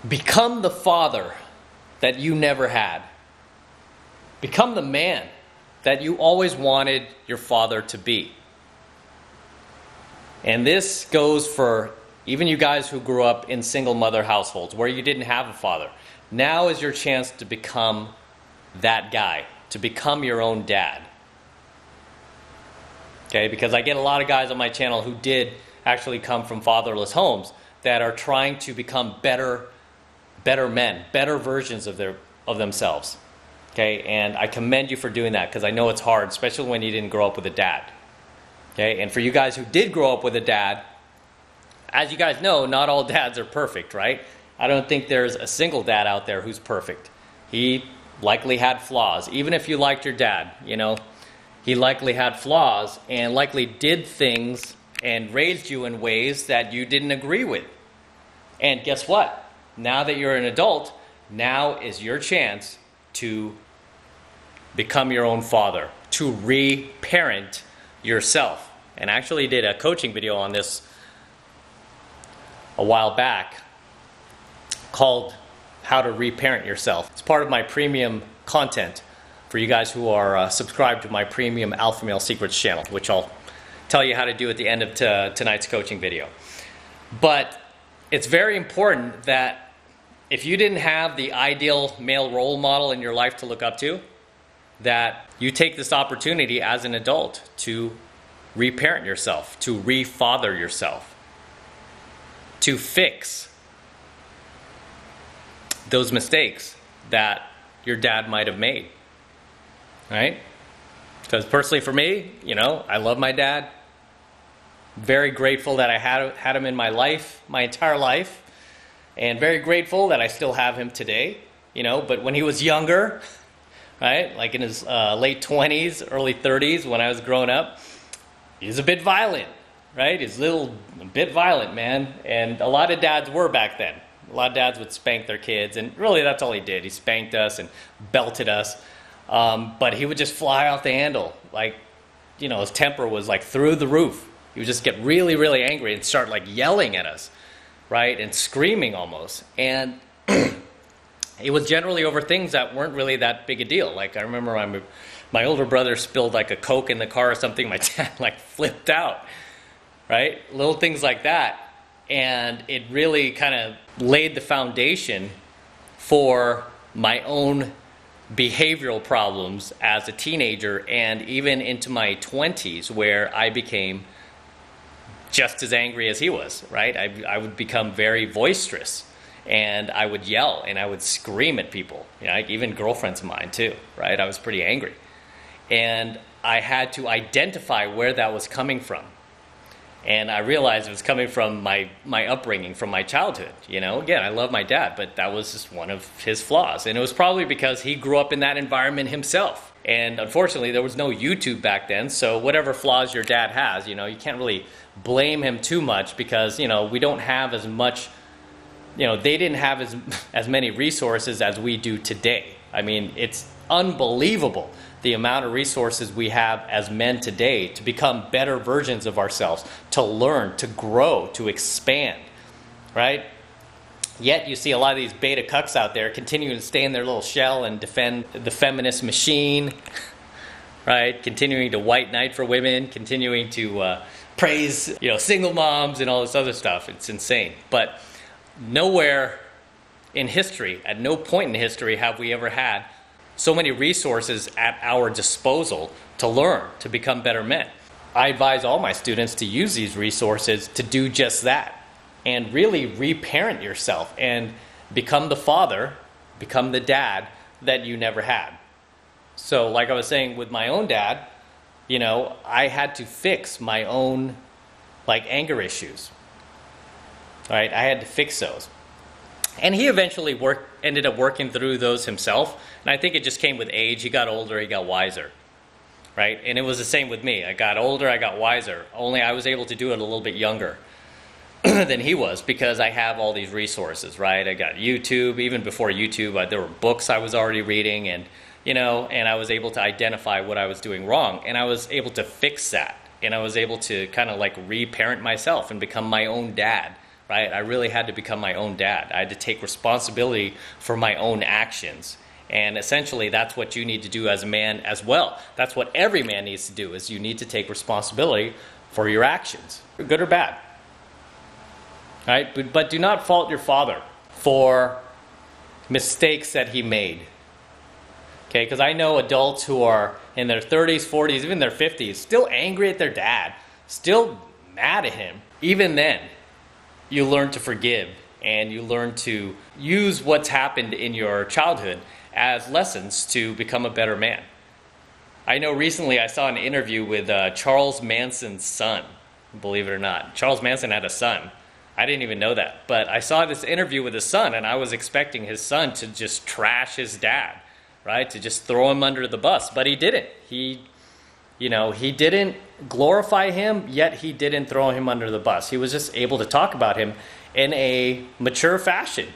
Become the father that you never had. Become the man that you always wanted your father to be. And this goes for even you guys who grew up in single mother households where you didn't have a father. Now is your chance to become that guy, to become your own dad. Okay, because I get a lot of guys on my channel who did actually come from fatherless homes that are trying to become better men, better versions of themselves. Okay, and I commend you for doing that because I know it's hard, especially when you didn't grow up with a dad. Okay, and for you guys who did grow up with a dad, as you guys know, not all dads are perfect, right? I don't think there's a single dad out there who's perfect. He likely had flaws. Even if you liked your dad, he likely had flaws and likely did things and raised you in ways that you didn't agree with. And guess what? Now that you're an adult, now is your chance to become your own father, to re-parent yourself. And I actually did a coaching video on this a while back called How to Reparent Yourself. It's part of my premium content for you guys who are subscribed to my premium Alpha Male Secrets channel, which I'll tell you how to do at the end of tonight's coaching video. But it's very important that if you didn't have the ideal male role model in your life to look up to, that you take this opportunity as an adult to reparent yourself, to re-father yourself, to fix those mistakes that your dad might have made, right? Because personally for me, I love my dad. Very grateful that I had him in my life, my entire life. And very grateful that I still have him today, but when he was younger, right, like in his late 20s, early 30s, when I was growing up, he was a bit violent, right? He's a bit violent, man. And a lot of dads were back then. A lot of dads would spank their kids, and really that's all he did. He spanked us and belted us, but he would just fly off the handle. Like, his temper was like through the roof. He would just get really, really angry and start like yelling at us. Right, and screaming almost, and it was generally over things that weren't really that big a deal. Like I remember my older brother spilled like a Coke in the car or something. My dad like flipped out, right? Little things like that, and it really kind of laid the foundation for my own behavioral problems as a teenager, and even into my 20s, where I became just as angry as he was, right? I would become very boisterous, and I would yell and I would scream at people, like even girlfriends of mine too, right? I was pretty angry, and I had to identify where that was coming from, and I realized it was coming from my upbringing, from my childhood. Again, I love my dad, but that was just one of his flaws, and it was probably because he grew up in that environment himself. And unfortunately, there was no YouTube back then, so whatever flaws your dad has, you can't really blame him too much, because we don't have as much, they didn't have as many resources as we do today. I mean, it's unbelievable the amount of resources we have as men today to become better versions of ourselves, to learn, to grow, to expand, right? Yet you see a lot of these beta cucks out there continuing to stay in their little shell and defend the feminist machine, right? Continuing to white knight for women, continuing to praise, single moms and all this other stuff. It's insane. But nowhere in history, at no point in history, have we ever had so many resources at our disposal to learn, to become better men. I advise all my students to use these resources to do just that, and really reparent yourself and become the father, become the dad that you never had. So like I was saying with my own dad, I had to fix my own anger issues. Right? I had to fix those. And he eventually ended up working through those himself. And I think it just came with age. He got older, he got wiser. Right? And it was the same with me. I got older, I got wiser. Only I was able to do it a little bit younger than he was, because I have all these resources, right? I got YouTube. Even before YouTube, there were books I was already reading, and and I was able to identify what I was doing wrong, and I was able to fix that, and I was able to kind of reparent myself and become my own dad, right? I really had to become my own dad. I had to take responsibility for my own actions. And essentially, that's what you need to do as a man as well. That's what every man needs to do, is you need to take responsibility for your actions, good or bad. Right? But do not fault your father for mistakes that he made. Okay, because I know adults who are in their 30s, 40s, even their 50s, still angry at their dad, still mad at him. Even then, you learn to forgive and you learn to use what's happened in your childhood as lessons to become a better man. I know recently I saw an interview with Charles Manson's son, believe it or not. Charles Manson had a son. I didn't even know that. But I saw this interview with his son, and I was expecting his son to just trash his dad, right? To just throw him under the bus. But he didn't. He didn't glorify him, yet he didn't throw him under the bus. He was just able to talk about him in a mature fashion.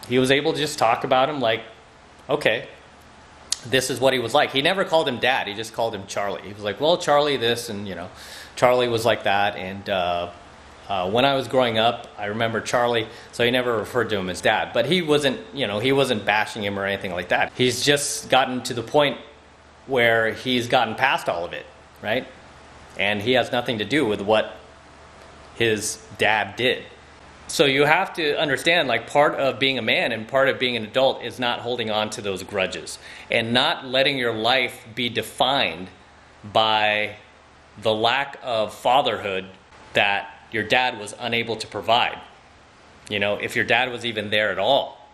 He was able to just talk about him like, okay, this is what he was like. He never called him dad. He just called him Charlie. He was like, well, Charlie this, and, Charlie was like that. And when I was growing up, I remember Charlie, so he never referred to him as dad. But he wasn't, he wasn't bashing him or anything like that. He's just gotten to the point where he's gotten past all of it, right? And he has nothing to do with what his dad did. So you have to understand, like, part of being a man and part of being an adult is not holding on to those grudges and not letting your life be defined by the lack of fatherhood that your dad was unable to provide. If your dad was even there at all,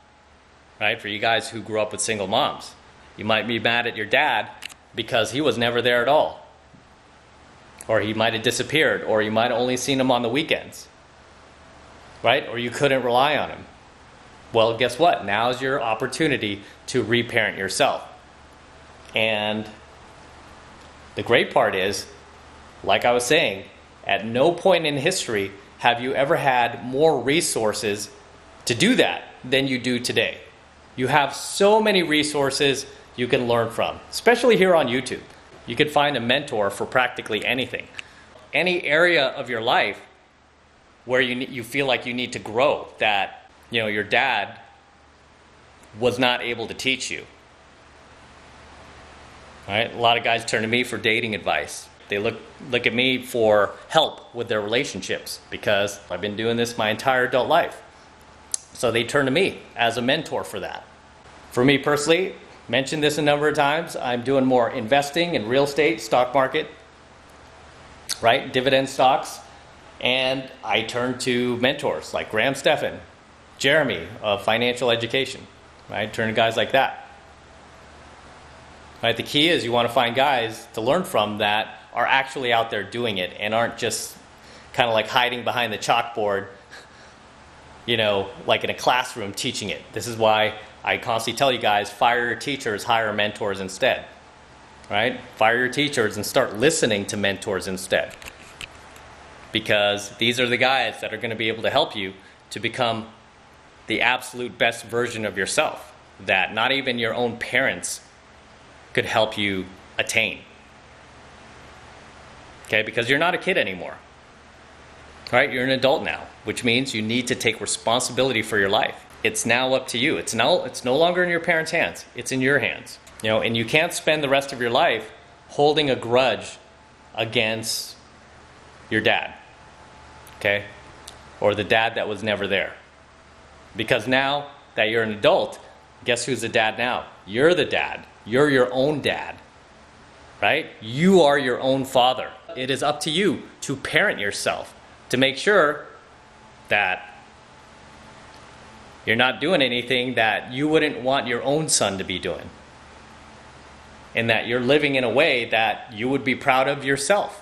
right? For you guys who grew up with single moms, you might be mad at your dad because he was never there at all. Or he might have disappeared, or you might have only seen him on the weekends. Right? Or you couldn't rely on him. Well, guess what? Now's your opportunity to reparent yourself. And the great part is, like I was saying, at no point in history have you ever had more resources to do that than you do today. You have so many resources you can learn from, especially here on YouTube. You can find a mentor for practically anything. Any area of your life where you feel like you need to grow, that your dad was not able to teach you. All right? A lot of guys turn to me for dating advice. They look at me for help with their relationships because I've been doing this my entire adult life. So they turn to me as a mentor for that. For me personally, mentioned this a number of times, I'm doing more investing in real estate, stock market, right? Dividend stocks. And I turn to mentors like Graham Stephan, Jeremy of Financial Education. Right? Turn to guys like that. Right? The key is you want to find guys to learn from that are actually out there doing it and aren't just kind of like hiding behind the chalkboard, like in a classroom teaching it. This is why I constantly tell you guys, fire your teachers, hire mentors instead. Right? Fire your teachers and start listening to mentors instead. Because these are the guys that are going to be able to help you to become the absolute best version of yourself that not even your own parents could help you attain. Okay, because you're not a kid anymore. Right? You're an adult now, which means you need to take responsibility for your life. It's now up to you. It's no longer in your parents' hands. It's in your hands. And you can't spend the rest of your life holding a grudge against your dad. Okay? Or the dad that was never there. Because now that you're an adult, guess who's the dad now? You're the dad. You're your own dad. Right? You are your own father. It is up to you to parent yourself, to make sure that you're not doing anything that you wouldn't want your own son to be doing. And that you're living in a way that you would be proud of yourself.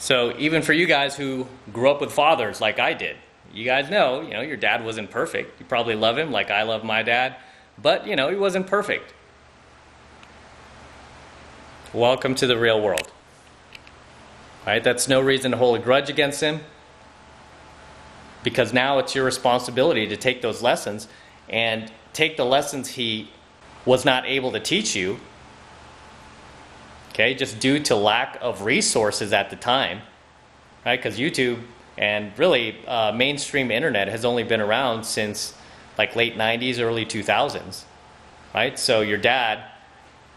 So even for you guys who grew up with fathers like I did, you guys know, your dad wasn't perfect. You probably love him like I love my dad, but, he wasn't perfect. Welcome to the real world. Right? That's no reason to hold a grudge against him, because now it's your responsibility to take those lessons and take the lessons he was not able to teach you. Okay, just due to lack of resources at the time, right? Because YouTube And really, mainstream internet has only been around since like late 90s, early 2000s, right? So your dad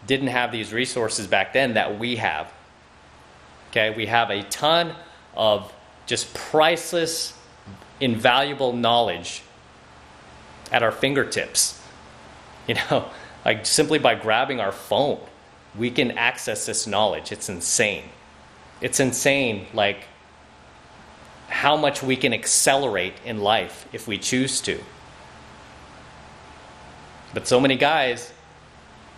didn't have these resources back then that we have. Okay, we have a ton of just priceless, invaluable knowledge at our fingertips. You know, like simply by grabbing our phone, we can access this knowledge. It's insane. It's insane, like, how much we can accelerate in life if we choose to. But so many guys,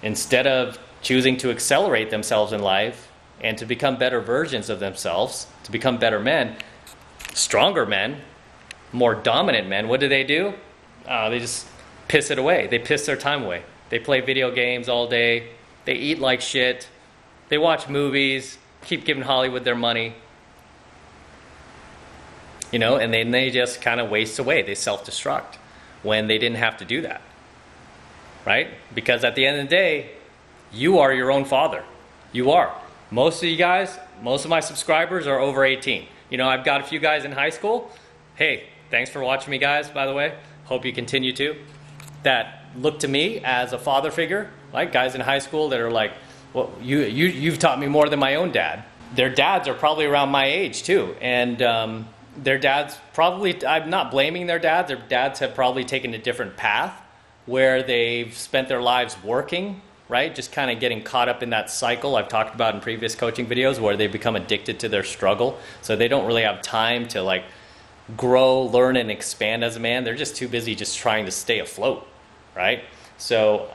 instead of choosing to accelerate themselves in life and to become better versions of themselves, to become better men, stronger men, more dominant men, what do? They just piss it away. They piss their time away. They play video games all day. They eat like shit. They watch movies, keep giving Hollywood their money. You know, and then they just kind of waste away. They self-destruct when they didn't have to do that. Right? Because at the end of the day, you are your own father. You are. Most of you guys, most of my subscribers are over 18. You know, I've got a few guys in high school. Hey, thanks for watching me, guys, by the way. Hope you continue to. That look to me as a father figure, like guys in high school that are like, well, you've taught me more than my own dad. Their dads are probably around my age too. And their dads probably, I'm not blaming their dads have probably taken a different path where they've spent their lives working, right? Just kind of getting caught up in that cycle I've talked about in previous coaching videos where they become addicted to their struggle. So they don't really have time to like grow, learn, and expand as a man. They're just too busy just trying to stay afloat, right? So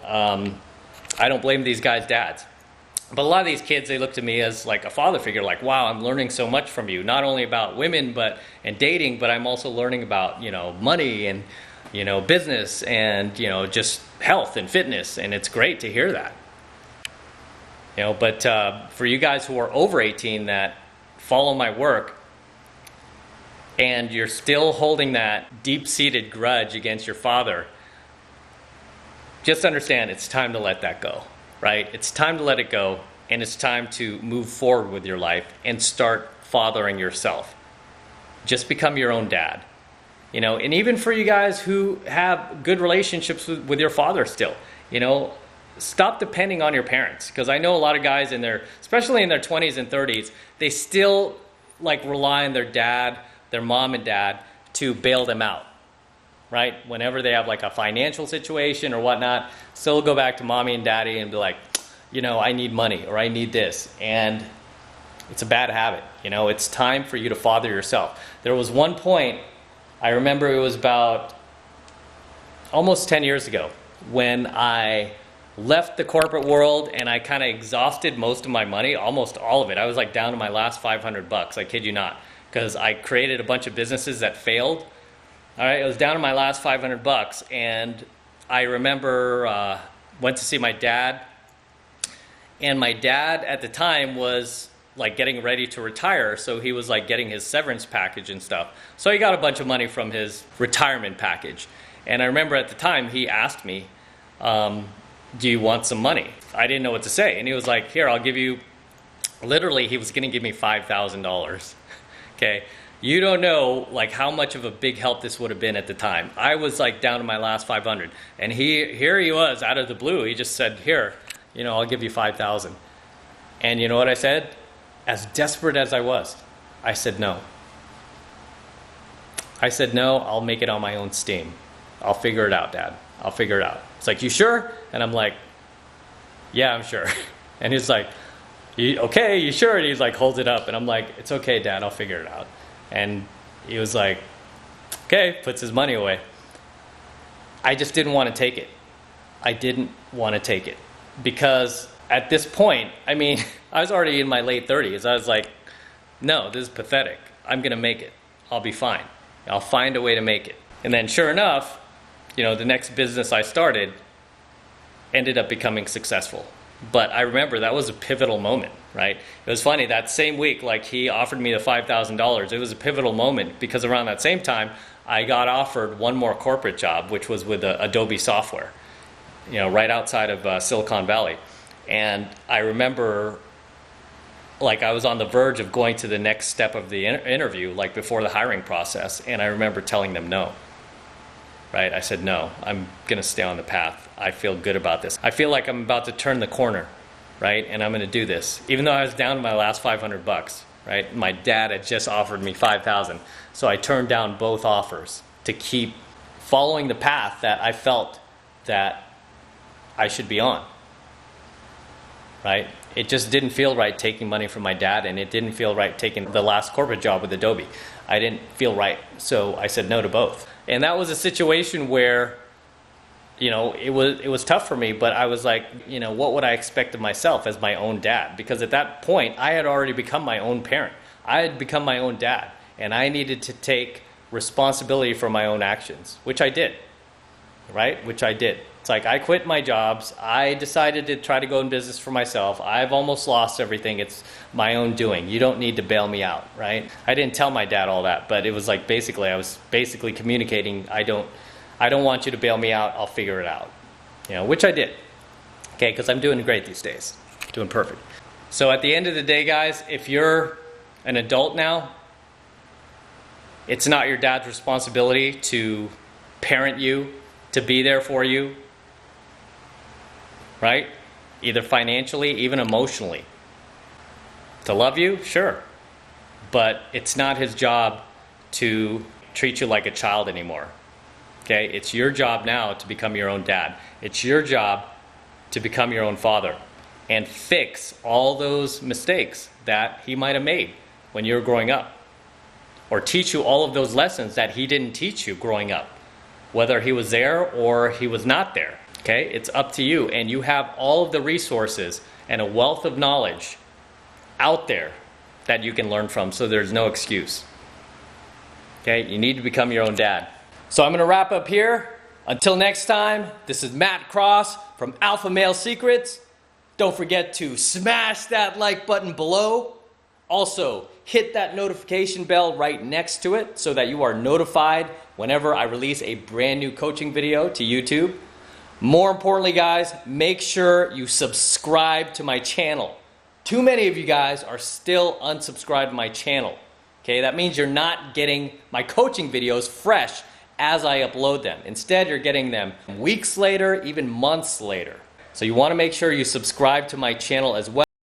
I don't blame these guys' dads. But a lot of these kids, they look to me as like a father figure, like, wow, I'm learning so much from you, not only about women and dating, but I'm also learning about, you know, money and, you know, business and, you know, just health and fitness. And it's great to hear that. You know, but for you guys who are over 18 that follow my work and you're still holding that deep-seated grudge against your father, just understand it's time to let that go. Right? It's time to let it go, and it's time to move forward with your life and start fathering yourself. Just become your own dad. You know, and even for you guys who have good relationships with your father still, you know, stop depending on your parents. Because I know a lot of guys especially in their 20s and 30s, they still like rely on their dad, their mom and dad to bail them out. Right? Whenever they have like a financial situation or whatnot, still go back to mommy and daddy and be like, you know, I need money or I need this. And it's a bad habit. You know, it's time for you to father yourself. There was one point, I remember it was about almost 10 years ago when I left the corporate world and I kind of exhausted most of my money, almost all of it. I was like down to my last $500. I kid you not, because I created a bunch of businesses that failed. All right, it was down to my last $500, and I remember went to see my dad, and my dad at the time was like getting ready to retire, so he was like getting his severance package and stuff. So he got a bunch of money from his retirement package, and I remember at the time he asked me, do you want some money? I didn't know what to say, and he was like, here, I'll give you, literally he was going to give me $5,000, okay? You don't know like how much of a big help this would have been at the time. I was like down to my last 500, and here he was out of the blue. He just said, "Here, you know, I'll give you 5,000." And you know what I said? As desperate as I was, I said no. I said no. I'll make it on my own steam. I'll figure it out, Dad. I'll figure it out. It's like, you sure? And I'm like, yeah, I'm sure. And he's like, okay, you sure? And he's like, holds it up, and I'm like, it's okay, Dad. I'll figure it out. And he was like, okay, puts his money away. I just didn't want to take it. I didn't want to take it. Because at this point, I mean, I was already in my late 30s. I was like, no, this is pathetic. I'm going to make it. I'll be fine. I'll find a way to make it. And then sure enough, you know, the next business I started ended up becoming successful. But I remember that was a pivotal moment, right? It was funny, that same week, like he offered me the $5,000. It was a pivotal moment because around that same time, I got offered one more corporate job, which was with Adobe software, you know, right outside of Silicon Valley. And I remember like I was on the verge of going to the next step of the interview, like before the hiring process, and I remember telling them no. Right? I said, no, I'm going to stay on the path. I feel good about this. I feel like I'm about to turn the corner, right? And I'm going to do this. Even though I was down to my last $500, right? My dad had just offered me $5,000. So I turned down both offers to keep following the path that I felt that I should be on, right? It just didn't feel right taking money from my dad, and it didn't feel right taking the last corporate job with Adobe. I didn't feel right, so I said no to both. And that was a situation where, you know, it was tough for me, but I was like, you know, what would I expect of myself as my own dad? Because at that point, I had already become my own parent. I had become my own dad, and I needed to take responsibility for my own actions, which I did, right? Which I did. It's like I quit my jobs. I decided to try to go in business for myself. I've almost lost everything. It's my own doing. You don't need to bail me out, right? I didn't tell my dad all that, but it was like basically I was basically communicating, I don't want you to bail me out. I'll figure it out. You know, which I did. Okay, because I'm doing great these days. Doing perfect. So at the end of the day, guys, if you're an adult now, it's not your dad's responsibility to parent you, to be there for you, right? Either financially, even emotionally. To love you, sure. But it's not his job to treat you like a child anymore. Okay? It's your job now to become your own dad. It's your job to become your own father and fix all those mistakes that he might have made when you were growing up. Or teach you all of those lessons that he didn't teach you growing up. Whether he was there or he was not there. Okay? It's up to you. And you have all of the resources and a wealth of knowledge out there that you can learn from, so there's no excuse. Okay? You need to become your own dad. So I'm going to wrap up here. Until next time, this is Matt Cross from Alpha Male Secrets. Don't forget to smash that like button below. Also, hit that notification bell right next to it so that you are notified whenever I release a brand new coaching video to YouTube. More importantly, guys, make sure you subscribe to my channel. Too many of you guys are still unsubscribed to my channel. Okay, that means you're not getting my coaching videos fresh as I upload them. Instead, you're getting them weeks later, even months later. So you want to make sure you subscribe to my channel as well.